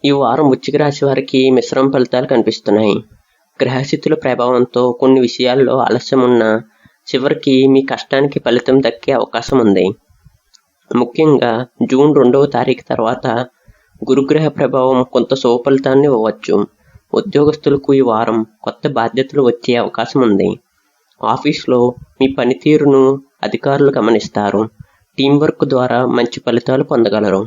ఈ వారం వృశ్చిక రాశి వారికి మిశ్రమ ఫలితాలు కనిపిస్తున్నాయి. గ్రహస్థితుల ప్రభావంతో కొన్ని విషయాల్లో ఆలస్యం ఉన్నా చివరికి మీ కష్టానికి ఫలితం దక్కే అవకాశం ఉంది. ముఖ్యంగా జూన్ 2వ తారీఖు తర్వాత గురుగ్రహ ప్రభావం కొంత శుభ ఫలితాన్ని ఇవ్వవచ్చు. ఉద్యోగస్తులకు ఈ వారం కొత్త బాధ్యతలు వచ్చే అవకాశం ఉంది. ఆఫీస్లో మీ పనితీరును అధికారులు గమనిస్తారు. టీం వర్క్ ద్వారా మంచి ఫలితాలు పొందగలరు.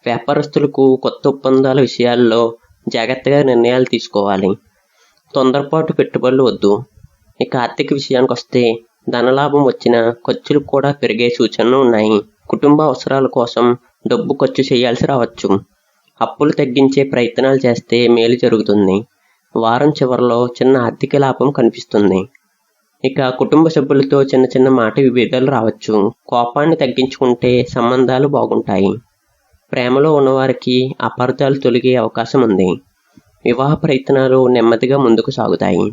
వ్యాపారస్తులకు కొత్త ఒప్పందాల విషయాల్లో జాగ్రత్తగా నిర్ణయాలు తీసుకోవాలి. తొందరపాటు పెట్టుబడులు వద్దు. ఇక ఆర్థిక విషయానికి వస్తే ధనలాభం వచ్చినా ఖర్చులు కూడా పెరిగే సూచనలు ఉన్నాయి. కుటుంబ అవసరాల కోసం డబ్బు ఖర్చు చేయాల్సి రావచ్చు. అప్పులు తగ్గించే ప్రయత్నాలు చేస్తే మేలు జరుగుతుంది. వారం చివరిలో చిన్న ఆర్థిక లాభం కనిపిస్తుంది. ఇక కుటుంబ సభ్యులతో చిన్న చిన్న మాట విభేదాలు రావచ్చు. కోపాన్ని తగ్గించుకుంటే సంబంధాలు బాగుంటాయి. ప్రేమలో ఉన్నవారికి అపార్థాలు తొలగే అవకాశం ఉంది. వివాహ ప్రయత్నాలు నెమ్మదిగా ముందుకు సాగుతాయి.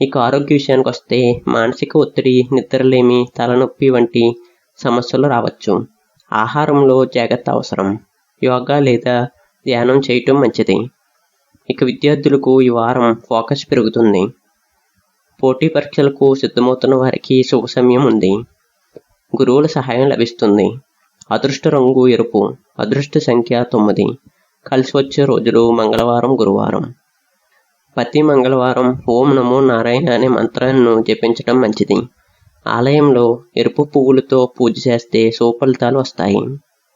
ఇక ఆరోగ్య విషయానికి వస్తే మానసిక ఒత్తిడి, నిద్రలేమి, తలనొప్పి వంటి సమస్యలు రావచ్చు. ఆహారంలో జాగ్రత్త అవసరం. యోగా లేదా ధ్యానం చేయటం మంచిది. ఇక విద్యార్థులకు ఈ వారం ఫోకస్ పెరుగుతుంది. పోటీ పరీక్షలకు సిద్ధమవుతున్న వారికి శుభ సమయం ఉంది. గురువుల సహాయం లభిస్తుంది. అదృష్ట రంగు ఎరుపు. అదృష్ట సంఖ్య 9. కలిసి వచ్చే రోజులు మంగళవారం, గురువారం. ప్రతి మంగళవారం ఓం నమో నారాయణ అనే మంత్రాన్ని జపించడం మంచిది. ఆలయంలో ఎరుపు పువ్వులతో పూజ చేస్తే శుభ ఫలితాలు వస్తాయి.